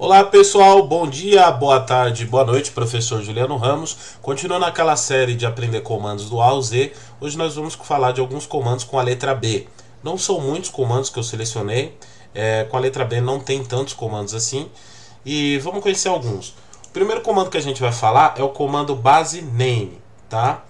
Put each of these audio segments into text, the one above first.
Olá pessoal, bom dia, boa tarde, boa noite, professor Juliano Ramos. Continuando aquela série de aprender comandos do A ao Z, hoje nós vamos falar de alguns comandos com a letra B. Não são muitos comandos que eu selecionei, com a letra B não tem tantos comandos assim, e vamos conhecer alguns. O primeiro comando que a gente vai falar é o comando base name, tá?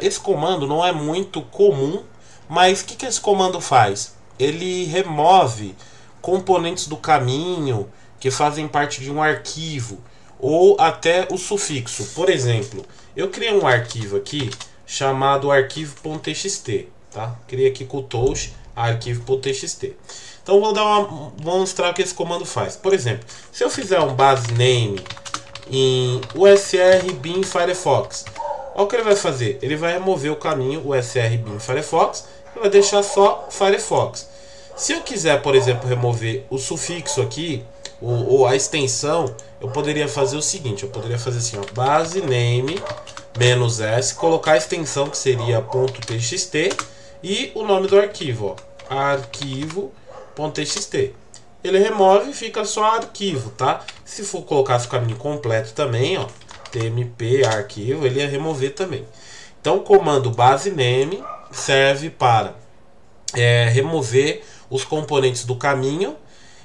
Esse comando não é muito comum, mas o que esse comando faz? Ele remove componentes do caminho que fazem parte de um arquivo ou até o sufixo. Por exemplo, eu criei um arquivo aqui chamado arquivo.txt, tá? Criei aqui com o touch arquivo.txt. Então vou mostrar o que esse comando faz. Por exemplo, se eu fizer um base name em usr bin firefox, olha o que ele vai fazer. Ele vai remover o caminho usr bin firefox e vai deixar só firefox. Se eu quiser, por exemplo, remover o sufixo aqui ou a extensão, eu poderia fazer o seguinte, eu poderia fazer assim, ó, base name -s, colocar a extensão que seria .txt e o nome do arquivo, ó, arquivo.txt. Ele remove e fica só arquivo, tá? Se for colocar o caminho completo também, ó, tmp arquivo, ele ia remover também. Então o comando base name serve para remover os componentes do caminho,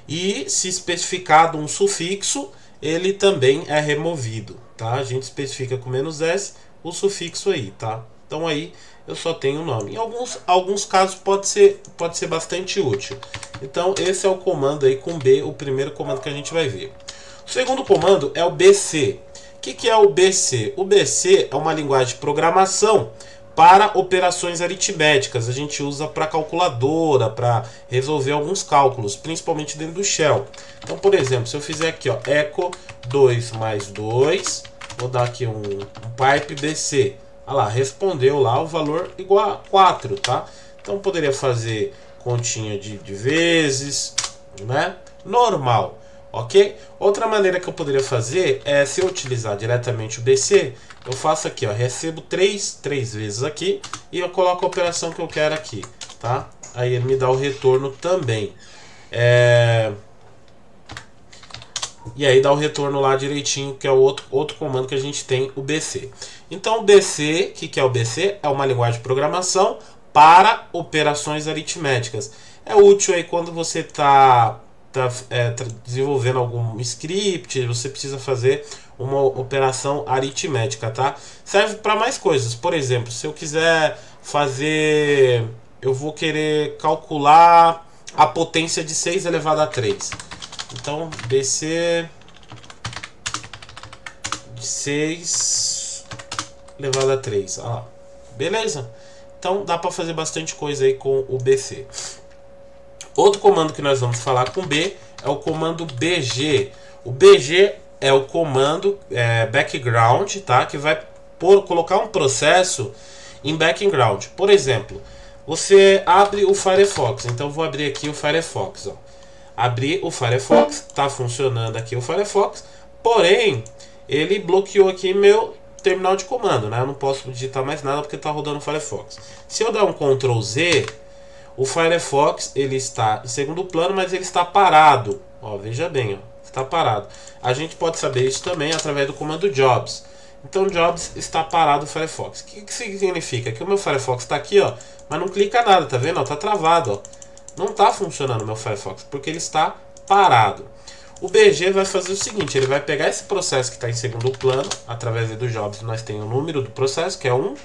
e se especificado um sufixo, ele também é removido, tá? A gente especifica com -s o sufixo aí, tá? Então aí eu só tenho o nome. Em alguns casos pode ser bastante útil. Então esse é o comando aí com B, o primeiro comando que a gente vai ver. O segundo comando é o BC. O que é o BC? O BC é uma linguagem de programação para operações aritméticas. A gente usa para calculadora, para resolver alguns cálculos, principalmente dentro do shell. Então, por exemplo, se eu fizer aqui, ó, echo 2 mais 2, vou dar aqui um pipe BC. Olha lá, respondeu lá o valor igual a 4, tá? Então, poderia fazer continha de vezes, né? Normal, ok? Outra maneira que eu poderia fazer é, se eu utilizar diretamente o BC, eu faço aqui, ó, recebo 3 vezes aqui e eu coloco a operação que eu quero aqui, tá? Aí ele me dá o retorno também. E aí dá o retorno lá direitinho, que é o outro comando que a gente tem, o BC. Então o BC, o que é o BC? É uma linguagem de programação para operações aritméticas. É útil aí quando você está desenvolvendo algum script, você precisa fazer uma operação aritmética, tá? Serve para mais coisas. Por exemplo, se eu quiser fazer, eu vou querer calcular a potência de 6 elevado a 3. Então, BC de 6 elevado a 3. Ah, beleza? Então, dá para fazer bastante coisa aí com o BC. Outro comando que nós vamos falar com B é o comando BG. O BG é o comando background, tá? Que vai colocar um processo em background. Por exemplo, você abre o Firefox. Então, vou abrir aqui o Firefox. Ó. Abri o Firefox, tá funcionando aqui o Firefox. Porém, ele bloqueou aqui meu terminal de comando, né? Eu não posso digitar mais nada porque está rodando o Firefox. Se eu der um Ctrl Z, o Firefox ele está em segundo plano, mas ele está parado. Ó, veja bem, ó, está parado. A gente pode saber isso também através do comando jobs. Então jobs está parado o Firefox. O que significa? Que o meu Firefox está aqui, ó, mas não clica nada, tá vendo? Está travado, ó. Não está funcionando o meu Firefox porque ele está parado. O BG vai fazer o seguinte, ele vai pegar esse processo que está em segundo plano, através do jobs nós temos o número do processo, que é 1,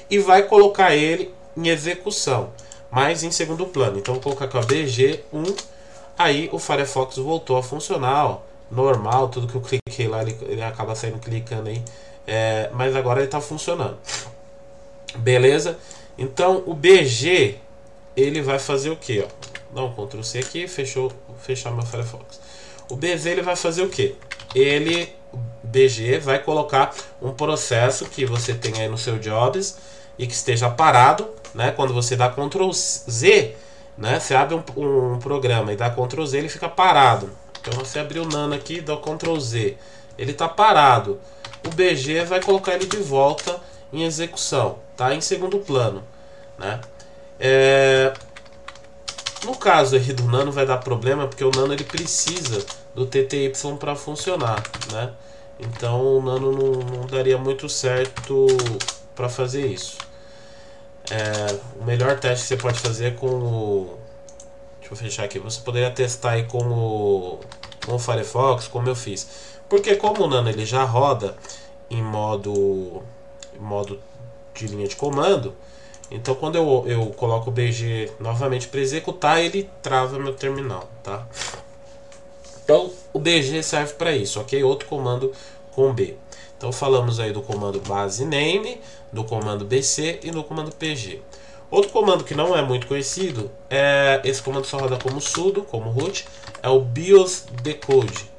e vai colocar ele em execução, mas em segundo plano. Então vou colocar aqui, ó, BG1, aí o Firefox voltou a funcionar, ó, normal, tudo que eu cliquei lá, ele acaba saindo clicando aí, mas agora ele está funcionando. Beleza? Então o BG, ele vai fazer o que? Dá um Ctrl C aqui, fechar meu Firefox. O BG ele vai fazer o que? O BG vai colocar um processo que você tem aí no seu jobs e que esteja parado, né? Quando você dá Ctrl Z, né? Você abre um programa e dá Ctrl Z, ele fica parado. Então você abriu o Nano aqui e dá Ctrl Z, ele está parado. O BG vai colocar ele de volta em execução, tá? Em segundo plano, né? No caso aí do Nano vai dar problema porque o Nano ele precisa do TTY para funcionar, né? Então o Nano não daria muito certo para fazer isso. O melhor teste que você pode fazer é com o... Deixa eu fechar aqui. Você poderia testar aí com o Firefox, como eu fiz. Porque como o Nano ele já roda em modo de linha de comando, então quando eu coloco o BG novamente para executar, ele trava meu terminal, tá? Então o BG serve para isso, ok? Outro comando com B. Então falamos aí do comando base name, do comando BC e do comando PG. Outro comando que não é muito conhecido, esse comando só roda como sudo, como root, é o BIOS decode.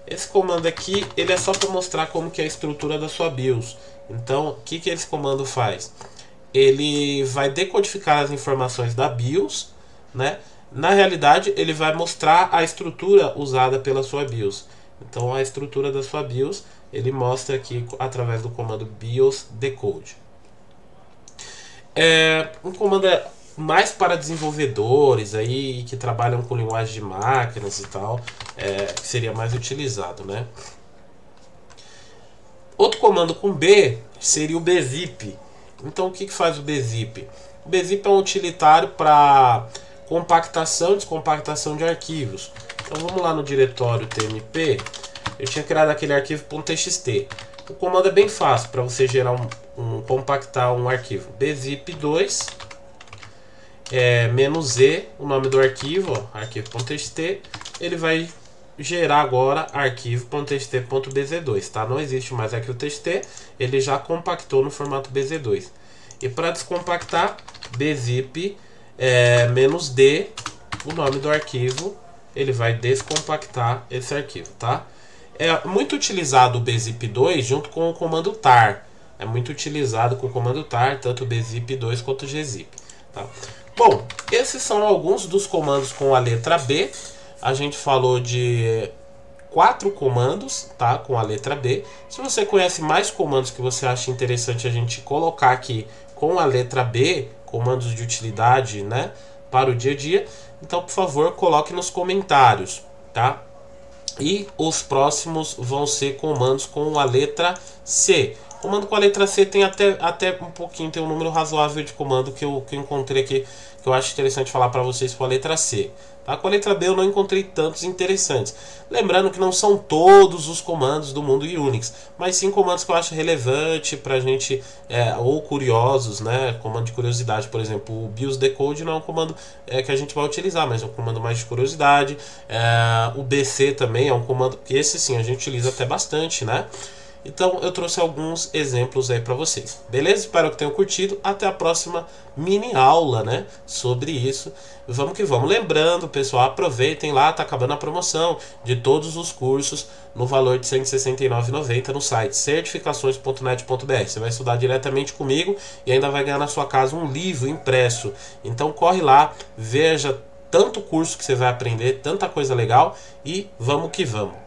Esse comando aqui, ele é só para mostrar como que é a estrutura da sua BIOS. Então, o que esse comando faz? Ele vai decodificar as informações da BIOS, né? Na realidade, ele vai mostrar a estrutura usada pela sua BIOS. Então, a estrutura da sua BIOS, ele mostra aqui através do comando BIOS decode. Um comando mais para desenvolvedores aí que trabalham com linguagem de máquinas e tal, que seria mais utilizado, né? Outro comando com B seria o bzip. Então o que faz o bzip? O bzip é um utilitário para compactação e descompactação de arquivos. Então vamos lá no diretório tmp. Eu tinha criado aquele arquivo .txt. O comando é bem fácil para você gerar compactar um arquivo. bzip2 -e, o nome do arquivo, arquivo.txt, ele vai gerar agora arquivo.txt.bz2, tá? Não existe mais arquivo txt, ele já compactou no formato bz2. E para descompactar, bzip -d, o nome do arquivo, ele vai descompactar esse arquivo, tá? É muito utilizado o bzip2 junto com o comando tar. É muito utilizado com o comando tar, tanto o bzip2 quanto o gzip, tá? Bom, esses são alguns dos comandos com a letra B. A gente falou de 4 comandos, tá, com a letra B. Se você conhece mais comandos que você acha interessante a gente colocar aqui com a letra B, comandos de utilidade, né, para o dia a dia, então por favor coloque nos comentários, tá? E os próximos vão ser comandos com a letra C. Comando com a letra C tem até um pouquinho, tem um número razoável de comando que eu encontrei aqui, que eu acho interessante falar para vocês com a letra C. Tá? Com a letra B eu não encontrei tantos interessantes. Lembrando que não são todos os comandos do mundo Unix, mas sim comandos que eu acho relevante para a gente, ou curiosos, né? Comando de curiosidade, por exemplo, o BIOS decode não é um comando que a gente vai utilizar, mas é um comando mais de curiosidade. O BC também é um comando que esse sim a gente utiliza até bastante, né? Então eu trouxe alguns exemplos aí para vocês. Beleza? Espero que tenham curtido. Até a próxima mini aula, né, sobre isso. Vamos que vamos. Lembrando, pessoal, aproveitem lá, tá acabando a promoção de todos os cursos no valor de R$ 169,90 no site certificações.net.br. Você vai estudar diretamente comigo e ainda vai ganhar na sua casa um livro impresso. Então corre lá, veja tanto curso que você vai aprender, tanta coisa legal e vamos que vamos.